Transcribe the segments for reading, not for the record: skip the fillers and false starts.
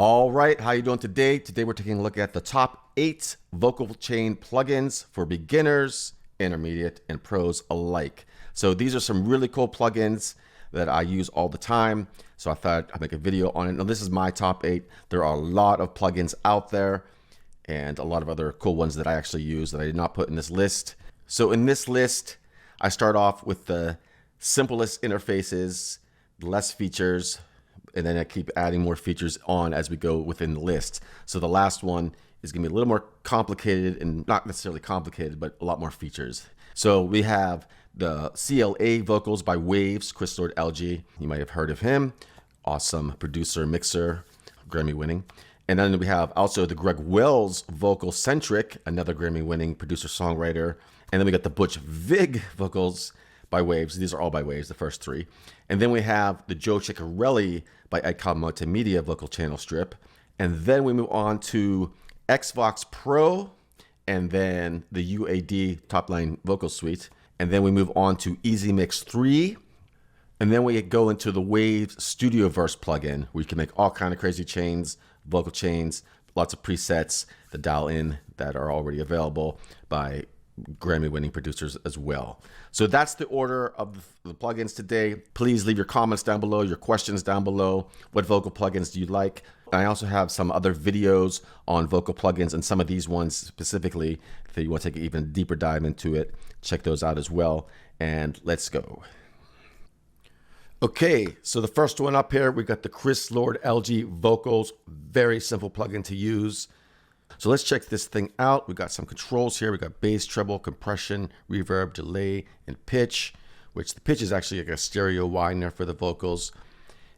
All right, how you doing today? Today we're taking a look at the top 8 vocal chain plugins for beginners, intermediate, and pros alike. So these are some really cool plugins that I use all the time. So I thought I'd make a video on it. Now this is my top 8. There are a lot of plugins out there and a lot of other cool ones that I actually use that I did not put in this list. So in this list, I start off with the simplest interfaces, less features, and then I keep adding more features on as we go within the list. So the last one is gonna be a little more complicated, and not necessarily complicated, but a lot more features. So we have the CLA Vocals by Waves, Chris Lord LG. You might have heard of him. Awesome producer, mixer, Grammy winning. And then we have also the Greg Wells VocaLcentric, another Grammy winning producer songwriter. And then we got the Butch Vig Vocals by Waves. These are all by Waves, the first 3. And then we have the Joe Chiccarelli by XVOX Multimedia Vocal Channel Strip. And then we move on to XVOX Pro, and then the UAD Topline Vocal Suite. And then we move on to Easy Mix 3. And then we go into the Waves Studio Verse plugin, where you can make all kind of crazy chains, vocal chains, lots of presets, the dial in that are already available by Grammy winning producers as well. So that's the order of the plugins today. Please leave your comments down below, your questions down below. What vocal plugins do you like? I also have some other videos on vocal plugins, and some of these ones specifically, if you want to take an even deeper dive into it, check those out as well. And let's go. Okay, so the first one up here, we got the Chris Lord LG Vocals. Very simple plugin to use. So let's check this thing out. We got some controls here. We got bass, treble, compression, reverb, delay, and pitch, which the pitch is actually like a stereo widener for the vocals.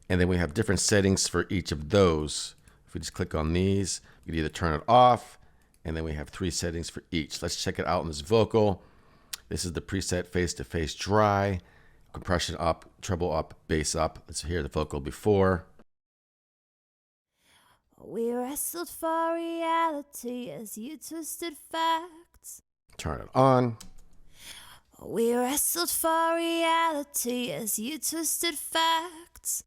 And then we have different settings for each of those. If we just click on these, we can either turn it off, and then we have 3 settings for each. Let's check it out on this vocal. This is the preset face-to-face dry, compression up, treble up, bass up. Let's hear the vocal before. We wrestled for reality as you twisted facts. Turn it on. We wrestled for reality as you twisted facts.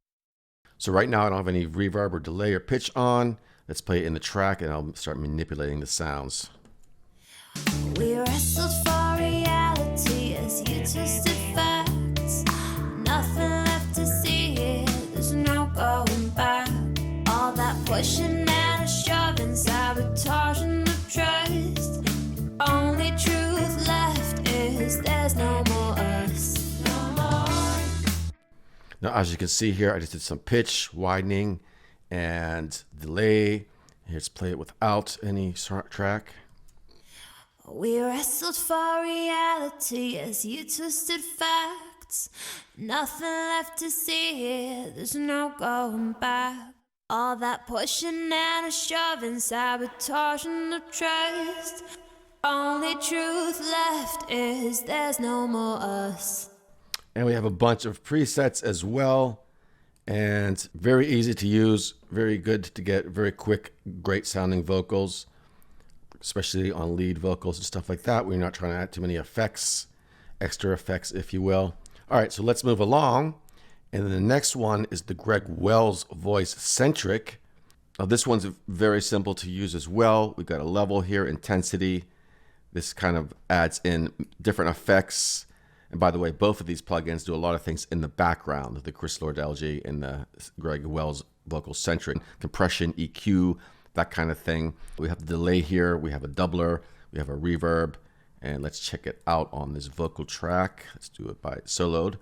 So right now I don't have any reverb or delay or pitch on. Let's play it in the track and I'll start manipulating the sounds. We wrestled for reality as you twisted facts. Nothing left to see here, there's no going back. All that pushing and shoving, sabotaging the trust. Only truth left is there's no more us. No more. Now, as you can see here, I just did some pitch, widening, and delay. Let's play it without any track. We wrestled for reality as you twisted facts. Nothing left to see here, there's no going back. All that pushing and shoving, sabotaging the trust. Only truth left is there's no more us. And we have a bunch of presets as well. And very easy to use, very good to get very quick, great sounding vocals, especially on lead vocals and stuff like that. We're not trying to add too many effects, extra effects, if you will. All right, so let's move along. And then the next one is the Greg Wells VoiceCentric. Now this one's very simple to use as well. We've got a level here, intensity. This kind of adds in different effects. And by the way, both of these plugins do a lot of things in the background, the Chris Lord LG and the Greg Wells VocaLcentric. Compression, EQ, that kind of thing. We have the delay here, we have a doubler, we have a reverb, and let's check it out on this vocal track. Let's do it by soloed.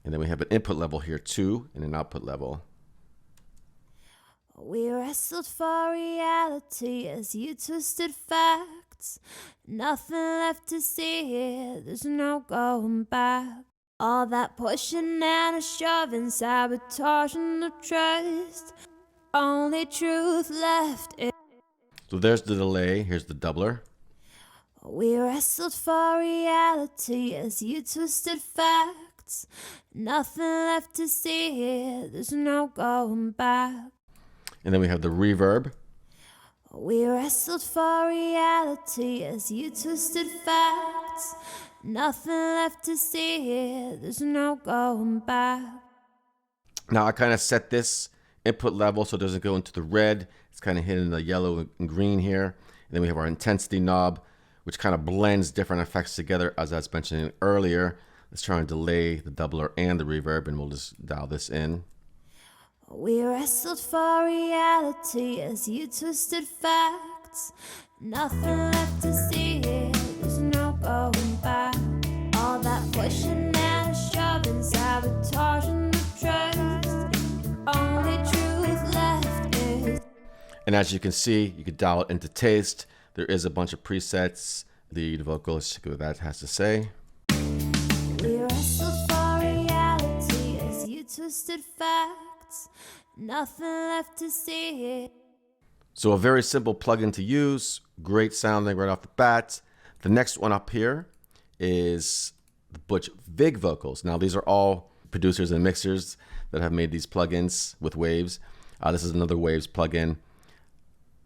And then we have an input level here too, and an output level. We wrestled for reality as you twisted facts. Nothing left to see here, there's no going back. All that pushing and shoving, sabotaging the trust. Only truth left is... So there's the delay, here's the doubler. We wrestled for reality as you twisted facts. Nothing left to see here, there's no going back. And then we have the reverb. We wrestled for reality as you twisted facts. Nothing left to see here, there's no going back. Now I kind of set this input level so it doesn't go into the red. It's kind of hidden the yellow and green here. And then we have our intensity knob, which kind of blends different effects together, as I was mentioning earlier. Let's try and delay the doubler and the reverb, and we'll just dial this in. We wrestled for reality as you twisted facts. Nothing left to see here, there's no going back. All that pushing and shoving, sabotaging the trust. Only truth left is. And as you can see, you could dial it into taste. There is a bunch of presets. The vocalist, see what that has to say. We wrestled for reality as you twisted facts. Nothing left to see here. So a very simple plugin to use, great sounding right off the bat. The next one up here is the Butch Vig Vocals. Now these are all producers and mixers that have made these plugins with Waves. This is another Waves plugin.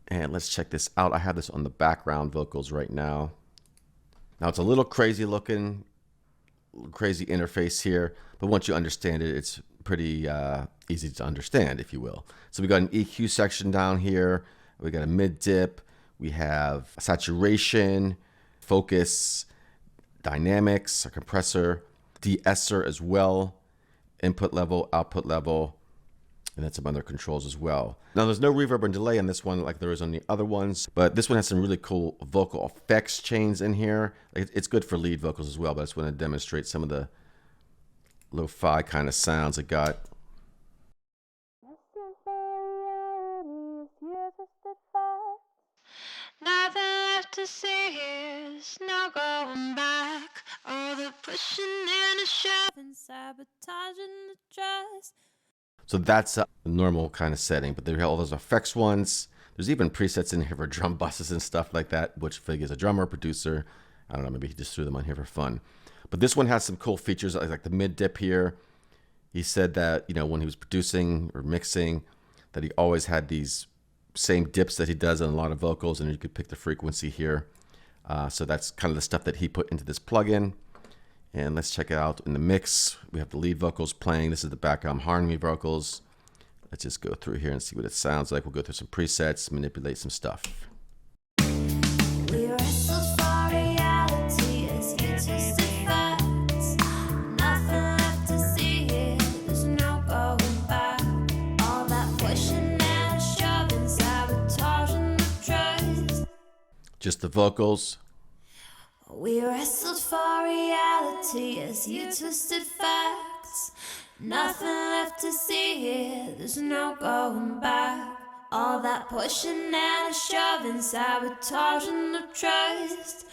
And let's check this out. I have this on the background vocals right now. Now it's a little crazy looking, crazy interface here, but once you understand it, it's pretty easy to understand, if you will. So we got an EQ section down here. We got a mid dip. We have saturation, focus, dynamics, a compressor, de-esser as well, input level, output level, and then some other controls as well. Now there's no reverb and delay on this one like there is on the other ones, but this one has some really cool vocal effects chains in here. It's good for lead vocals as well, but I just want to demonstrate some of the lo-fi kind of sounds it got. Nothing left to see here, there's no going back. All the pushing and the shoving, sabotaging the trust. So that's a normal kind of setting, but there are all those effects ones. There's even presets in here for drum buses and stuff like that. Butch Vig is a drummer, producer. I don't know, maybe he just threw them on here for fun. But this one has some cool features like the mid dip here. He said that, you know, when he was producing or mixing, that he always had these same dips that he does on a lot of vocals, and you could pick the frequency here. So that's kind of the stuff that he put into this plugin. And let's check it out in the mix. We have the lead vocals playing. This is the background harmony vocals. Let's just go through here and see what it sounds like. We'll go through some presets, manipulate some stuff. We wrestled for reality as you twisted facts. Nothing left to see here, there's no going back. All that pushing and shoving, sabotaging the trust. Just the vocals. We wrestled for reality as you twisted facts. Nothing left to see here, there's no going back. All that pushing and shoving, sabotaging the trust.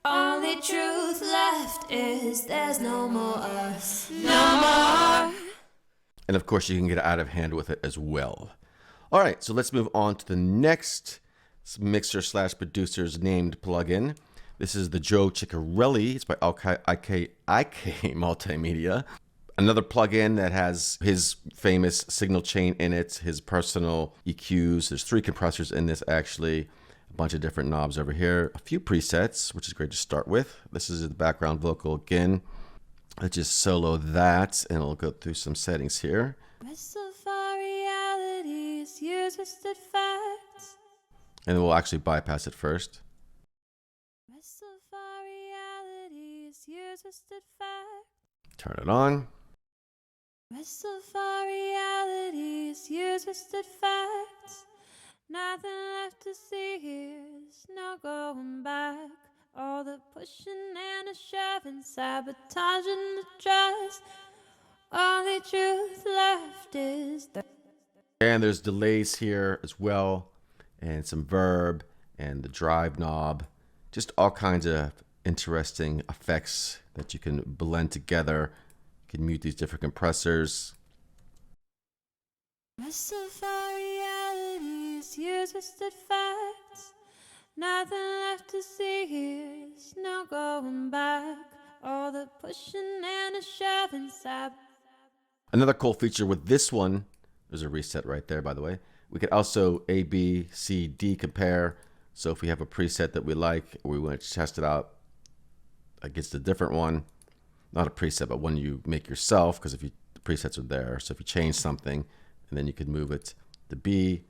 Only truth left is there's no more us, no more. And of course you can get out of hand with it as well. All right, so let's move on to the next mixer slash producer's named plugin. This is the Joe Chiccarelli. It's by IK Multimedia. Another plugin that has his famous signal chain in it, his personal EQs. There's 3 compressors in this actually. A bunch of different knobs over here. A few presets, which is great to start with. This is the background vocal again. Let's just solo that, and we'll go through some settings here. Rest of our realities, you twisted facts. And we'll actually bypass it first. Rest of our realities, you twisted facts. Turn it on. Rest of our realities, you twisted facts. Nothing left to see here, there's no going back. All the pushing and the shoving, sabotaging the trust. Only truth left is the. And there's delays here as well, and some verb and the drive knob. Just all kinds of interesting effects that you can blend together. You can mute these different compressors. Rest of our realities, you twisted facts. Nothing left to see here, there's no going back. All the pushing and the shoving, Another cool feature with this one, there's a reset right there, by the way. We could also A, B, C, D compare. So if we have a preset that we like, or we want to test it out against a different one, not a preset, but one you make yourself, because if the presets are there. So if you change something, and then you can move it to B,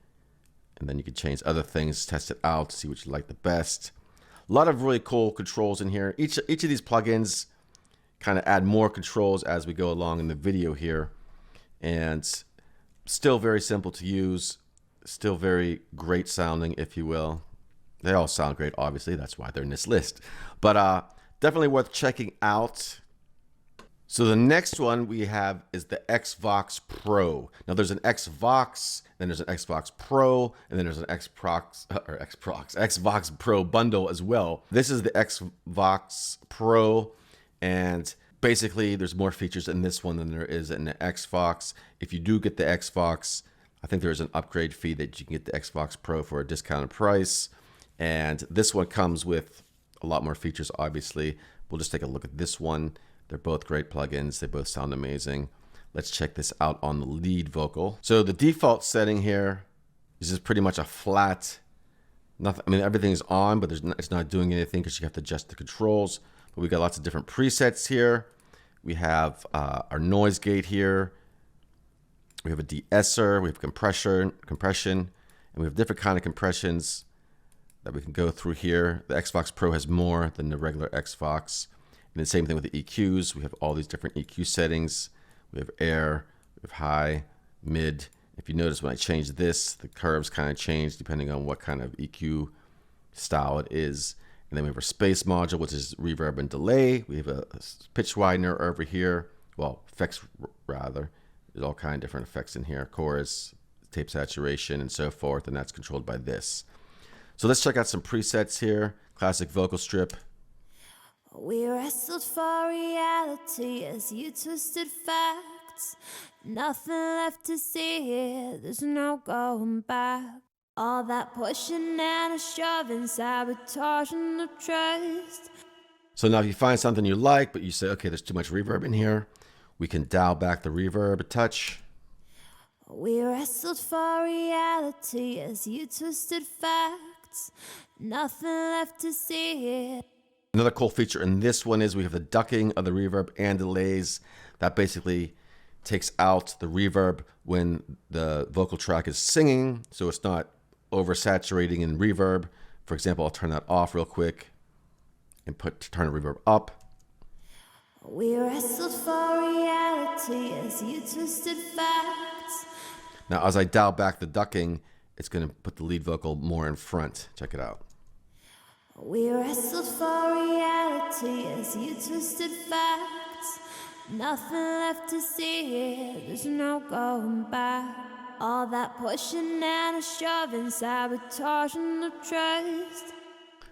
and then you can change other things, test it out, see what you like the best. A lot of really cool controls in here. Each of these plugins kind of add more controls as we go along in the video here, and still very simple to use, still very great sounding, if you will. They all sound great, obviously, that's why they're in this list, but definitely worth checking out. So the next one we have is the XVOX Pro. Now there's an XVOX, then there's an XVOX Pro, and then there's an XVOX Pro bundle as well. This is the XVOX Pro, and basically there's more features in this one than there is in the XVOX. If you do get the XVOX, I think there's an upgrade fee that you can get the XVOX Pro for a discounted price. And this one comes with a lot more features, obviously. We'll just take a look at this one. They're both great plugins. They both sound amazing. Let's check this out on the lead vocal. So the default setting here is just pretty much a flat, nothing. I mean, everything is on, but it's not doing anything because you have to adjust the controls. But we got lots of different presets here. We have our noise gate here. We have a de-esser, we have compression, and we have different kind of compressions that we can go through here. The XVOX Pro has more than the regular XVOX. And the same thing with the EQs. We have all these different EQ settings. We have air, we have high, mid. If you notice when I change this, the curves kind of change depending on what kind of EQ style it is. And then we have our space module, which is reverb and delay. We have a pitch widener over here. Well, effects rather. There's all kind of different effects in here. Chorus, tape saturation, and so forth. And that's controlled by this. So let's check out some presets here. Classic vocal strip. We wrestled for reality as you twisted facts. Nothing left to see here, there's no going back. All that pushing and a shoving, sabotaging the trust. So now if you find something you like, but you say, okay, there's too much reverb in here, we can dial back the reverb a touch. We wrestled for reality as you twisted facts. Nothing left to see here. Another cool feature in this one is we have the ducking of the reverb and delays. That basically takes out the reverb when the vocal track is singing, so it's not oversaturating in reverb. For example, I'll turn that off real quick and turn the reverb up. We wrestled for reality as you twisted facts. Now, as I dial back the ducking, it's going to put the lead vocal more in front. Check it out. We wrestled for reality as you twisted facts. Nothing left to see here, there's no going back. All that pushing and a shoving, sabotaging the trust.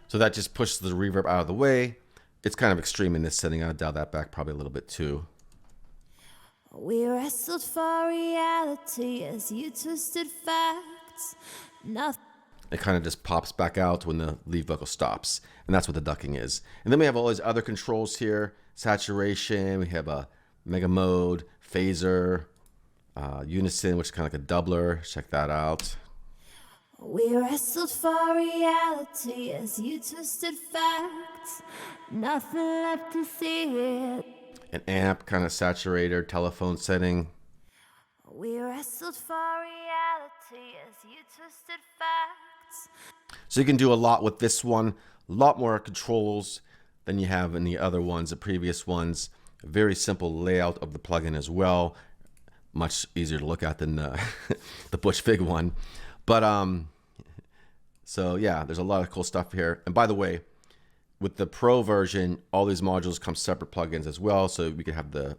So that just pushes the reverb out of the way. It's kind of extreme in this setting. I'll dial that back probably a little bit too. We wrestled for reality as you twisted facts. Nothing. It kind of just pops back out when the lead vocal stops. And that's what the ducking is. And then we have all these other controls here. Saturation, we have a mega mode, phaser, unison, which is kind of like a doubler. Check that out. We wrestled for reality as you twisted facts. Nothing left to see here. An amp, kind of saturator, telephone setting. We wrestled for reality as you twisted facts. So you can do a lot with this one. A lot more controls than you have in the other ones, the previous ones. A very simple layout of the plugin as well. Much easier to look at than the Butch Vig one. But so yeah, there's a lot of cool stuff here. And by the way, with the Pro version, all these modules come separate plugins as well. So we could have the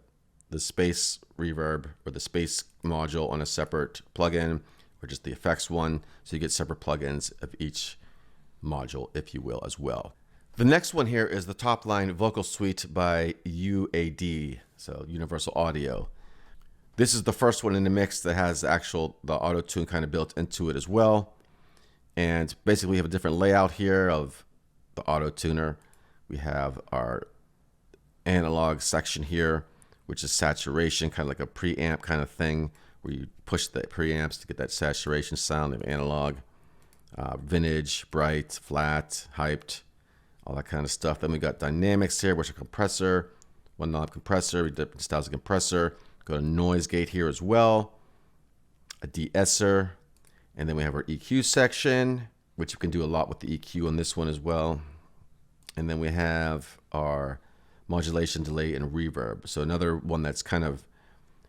space reverb or the space module on a separate plugin, or just the effects one. So you get separate plugins of each module, if you will, as well. The next one here is the Topline Vocal Suite by UAD, so Universal Audio. This is the first one in the mix that has the auto-tune kind of built into it as well. And basically we have a different layout here of the auto-tuner. We have our analog section here, which is saturation, kind of like a preamp kind of thing, where you push the preamps to get that saturation sound of analog. Vintage, bright, flat, hyped, all that kind of stuff. Then we got dynamics here, which are compressor, one knob compressor, different styles of compressor. Go to noise gate here as well. a de-esser, and then we have our EQ section, which you can do a lot with the EQ on this one as well. And then we have our modulation, delay, and reverb. So another one that's kind of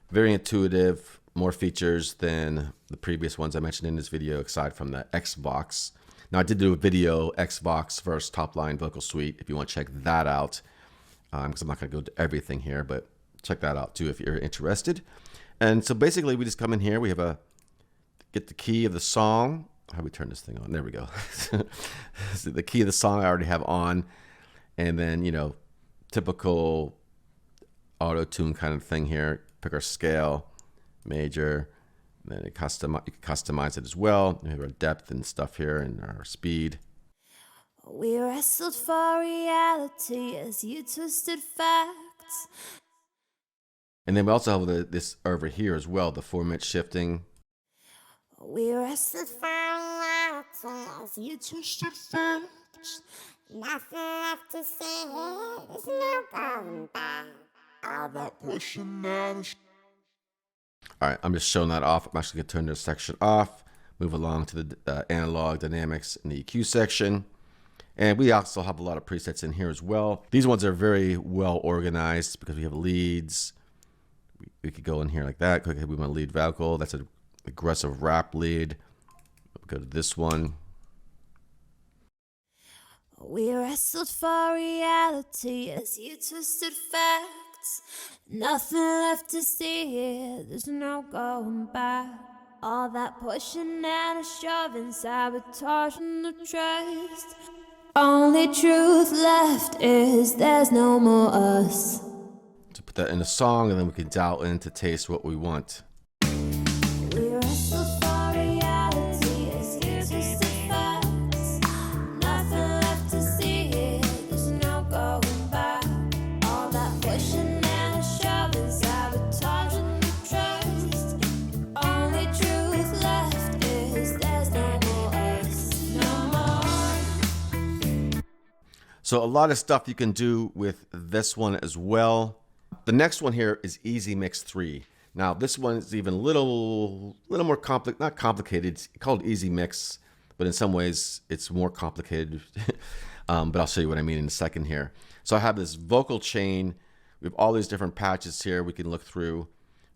very intuitive, more features than the previous ones I mentioned in this video, aside from the XVOX. Now I did do a video, XVOX versus Topline Vocal Suite, if you want to check that out, because I'm not going to go to everything here, but check that out too if you're interested. And so basically we just come in here, we have get the key of the song. How do we turn this thing on? There we go. So the key of the song I already have on, and then, you know, typical auto-tune kind of thing here. Pick our scale, major, and then you can customize it as well. We have our depth and stuff here and our speed. We wrestled for reality as you twisted facts. And then we also have this over here as well, the 4-minute shifting. We wrestled for reality as you twisted facts. Nothing left to say, there's no going back. All that pushing out. All right, I'm just showing that off. I'm actually going to turn this section off, move along to the analog dynamics and the EQ section. And we also have a lot of presets in here as well. These ones are very well organized because we have leads. We could go in here like that. Click, we want a lead vocal. That's an aggressive rap lead. We'll go to this one. We wrestled for reality as you twisted facts. Nothing left to see here, there's no going back. All that pushing and a shoving, sabotaging the trust. Only truth left is there's no more us. To put that in a song, and then we can dial in to taste what we want. We wrestled for reality as you twisted facts. Nothing left to see here, there's no going back. All that pushing and a shoving, sabotaging the trust. Only truth left is there's no more us, no more. So a lot of stuff you can do with this one as well. The next one here is Easy Mix 3. Now this one is even a little more not complicated. It's called Easy Mix, but in some ways it's more complicated. But I'll show you what I mean in a second here. So I have this vocal chain. We have all these different patches here we can look through.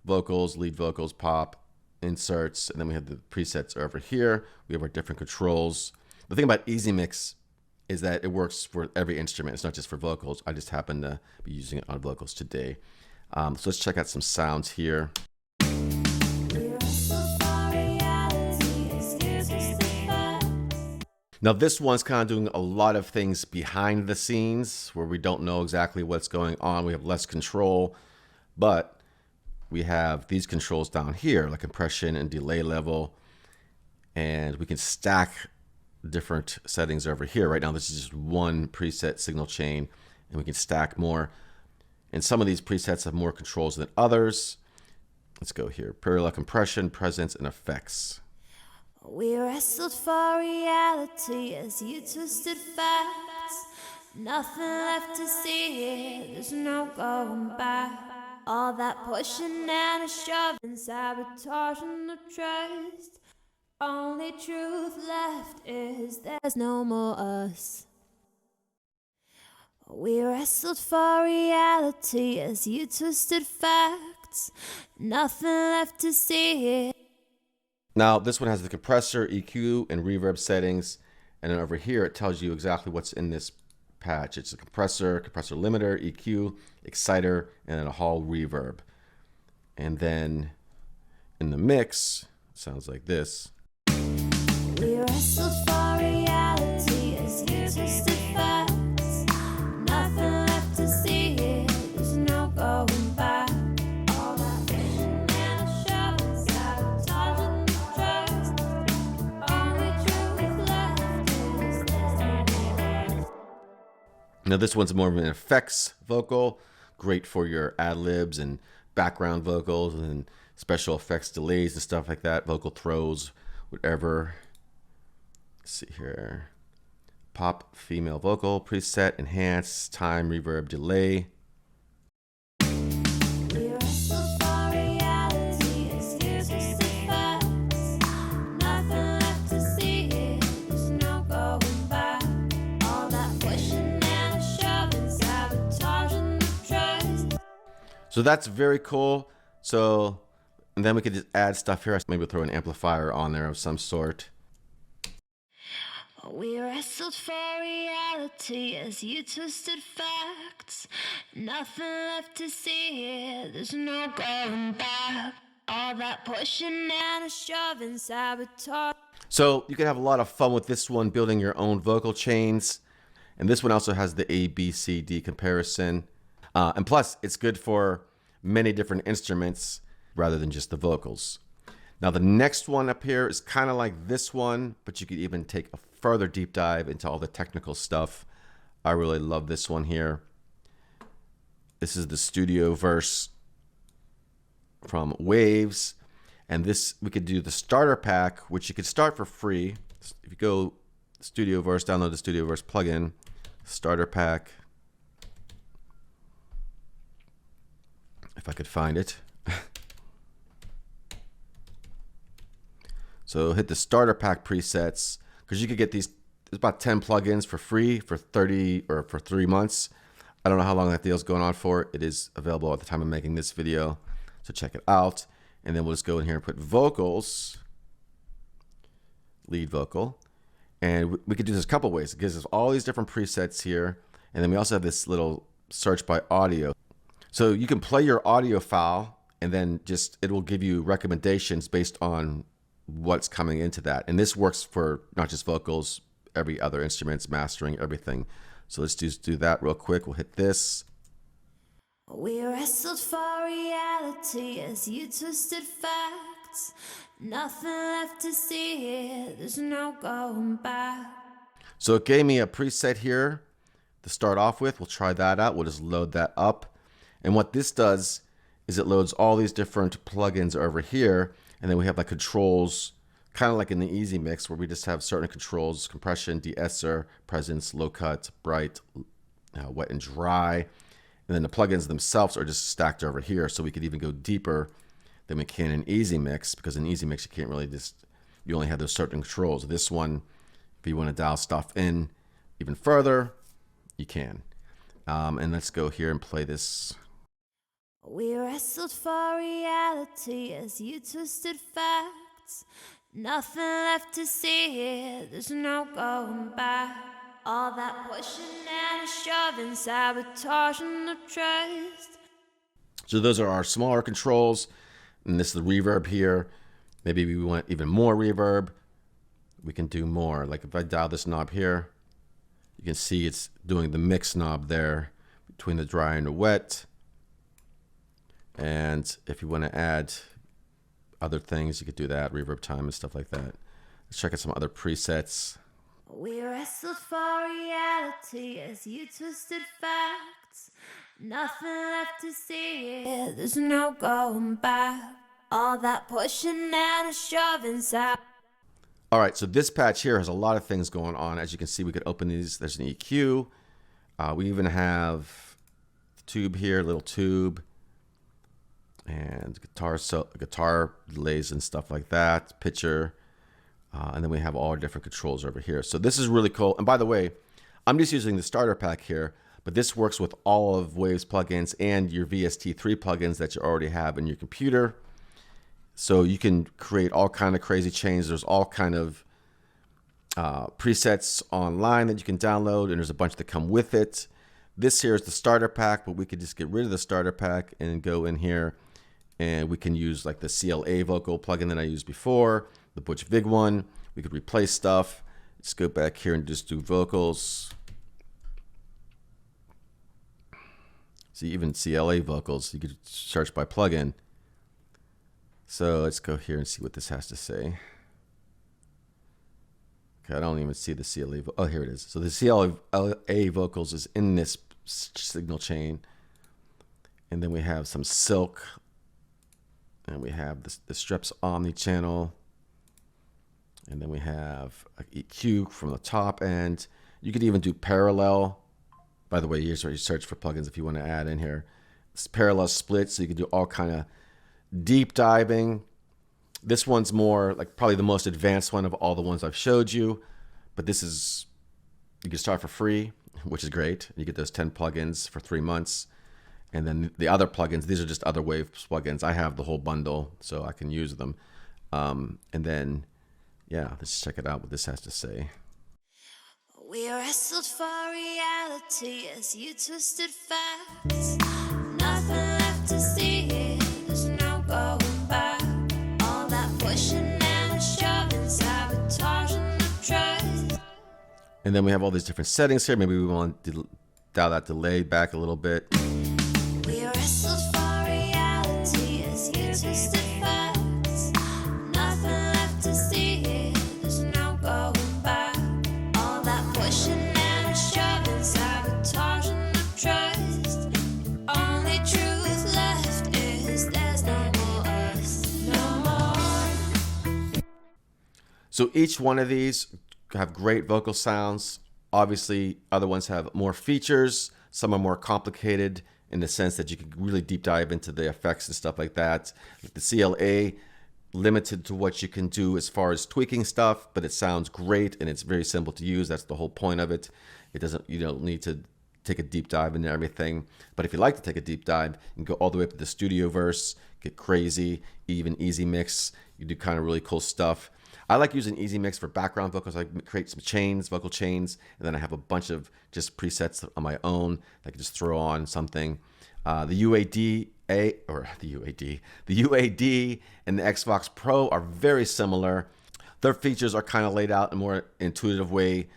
Vocals, lead vocals, pop, inserts, and then we have the presets over here. We have our different controls. The thing about Easy Mix is that it works for every instrument. It's not just for vocals. I just happen to be using it on vocals today. So let's check out some sounds here. Now this one's kind of doing a lot of things behind the scenes where we don't know exactly what's going on. We have less control, but we have these controls down here, like compression and delay level, and we can stack different settings over here. Right now this is just one preset signal chain, and we can stack more, and some of these presets have more controls than others. Let's go here. Parallel compression, presence, and effects. We wrestled for reality as you twisted facts. Nothing left to see here, there's no going back. All that pushing and a shoving, sabotaging the trust. Only truth left is there's no more us. We wrestled for reality as you twisted facts. Nothing left to see here. Now this one has the compressor, EQ, and reverb settings, and then over here it tells you exactly what's in this patch. It's a compressor, compressor limiter, EQ, exciter, and then a hall reverb. And then in the mix, it sounds like this. We wrestled for reality as you twisted facts. Nothing left to see here, there's no going back. All that vision and a shoving, sabotaging the trust. Only truth left is there's no more. Now this one's more of an effects vocal, great for your ad-libs and background vocals and special effects, delays and stuff like that, vocal throws, whatever. Let's see here. Pop female vocal preset, enhance, time, reverb, delay. We wrestled for reality as you twisted facts. So that's very cool. So, and then we could just add stuff here. Maybe throw an amplifier on there of some sort. We wrestled for reality as you twisted facts. Nothing left to see here, there's no going back. All that pushing and shoving, sabotage. So you can have a lot of fun with this one, building your own vocal chains. And this one also has the A, B, C, D comparison. And plus, it's good for many different instruments rather than just the vocals. Now the next one up here is kind of like this one, but you could even take a further deep dive into all the technical stuff. I really love this one here. This is the Studio Verse from Waves. And this, we could do the starter pack, which you could start for free. If you go Studio Verse, download the Studio Verse plugin, starter pack. If I could find it. So hit the starter pack presets, because you could get these, there's about 10 plugins for free for 30 or for 3 months. I don't know how long that deal's going on for. It is available at the time of making this video, so check it out. And then we'll just go in here and put vocals, lead vocal. And we could do this a couple ways. It gives us all these different presets here. And then we also have this little search by audio. So you can play your audio file and then just, it will give you recommendations based on what's coming into that. And this works for not just vocals, every other instruments, mastering, everything. So let's just do that real quick. We'll hit this. We wrestled for reality as you twisted facts. Nothing left to see here, there's no going back. So it gave me a preset here to start off with. We'll try that out. We'll just load that up. And what this does is it loads all these different plugins over here. And then we have like controls, kind of like in the Easy Mix, where we just have certain controls: compression, de-esser, presence, low cut, bright, wet and dry. And then the plugins themselves are just stacked over here. So we could even go deeper than we can in Easy Mix, because in Easy Mix, you can't really just, you only have those certain controls. This one, if you want to dial stuff in even further, you can. And let's go here and play this. We wrestled for reality as you twisted facts. Nothing left to see here, there's no going back. All that pushing and shoving, sabotaging the trust. So those are our smaller controls. And this is the reverb here. Maybe we want even more reverb. We can do more. Like if I dial this knob here, you can see it's doing the mix knob there between the dry and the wet. And if you want to add other things, you could do that, reverb time and stuff like that. Let's check out some other presets. We wrestled for reality as you twisted facts. Nothing left to see here, there's no going back. All that pushing and shoving. All right, so this patch here has a lot of things going on. As you can see, we could open these. There's an EQ. We even have the tube here, little tube. And guitar delays and stuff like that, pitcher, and then we have all our different controls over here. So this is really cool. And by the way, I'm just using the starter pack here, but this works with all of Waves plugins and your VST3 plugins that you already have in your computer. So you can create all kind of crazy chains. There's all kind of presets online that you can download, and there's a bunch that come with it. This here is the starter pack, but we could just get rid of the starter pack and go in here. And we can use like the CLA Vocal plugin that I used before, the Butch Vig one. We could replace stuff. Let's go back here and just do vocals. See, even CLA Vocals, you could search by plugin. So let's go here and see what this has to say. Okay, I don't even see the CLA. Oh, here it is. So the CLA Vocals is in this signal chain. And then we have some silk. And we have the Strips Omni channel. And then we have EQ from the top end. You could even do parallel. By the way, here's where you search for plugins if you want to add in here. It's parallel split, so you can do all kind of deep diving. This one's more like probably the most advanced one of all the ones I've showed you. But this is, you can start for free, which is great. You get those 10 plugins for 3 months. And then the other plugins, these are just other Waves plugins. I have the whole bundle, so I can use them. And then, yeah, let's check it out what this has to say. We wrestled for reality as you twisted facts. Nothing left to see here, there's no going back. All that pushing and shoving, sabotaging the trust. And then we have all these different settings here. Maybe we want to dial that delay back a little bit. We wrestled for reality as you twisted facts. Nothing left to see here, there's no going back. All that pushing and shoving, sabotaging the trust. Only truth left is there's no more us, no more. So each one of these have great vocal sounds. Obviously, other ones have more features. Some are more complicated in the sense that you can really deep dive into the effects and stuff like that. The CLA, limited to what you can do as far as tweaking stuff, but it sounds great and it's very simple to use. That's the whole point of it. You don't need to take a deep dive into everything. But if you like to take a deep dive, you can go all the way up to the studio verse, get crazy, even easy mix. You do kind of really cool stuff. I like using Easy Mix for background vocals. I create some chains, vocal chains, and then I have a bunch of just presets on my own. I can just throw on something. The UAD and the XVOX Pro are very similar. Their features are kind of laid out in a more intuitive way.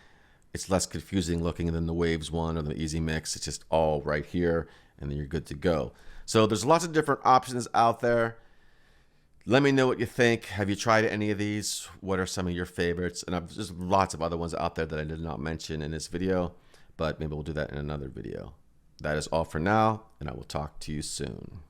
It's less confusing looking than the Waves one or the Easy Mix. It's just all right here, and then you're good to go. So there's lots of different options out there. Let me know what you think. Have you tried any of these? What are some of your favorites? And there's lots of other ones out there that I did not mention in this video, but maybe we'll do that in another video. That is all for now, and I will talk to you soon.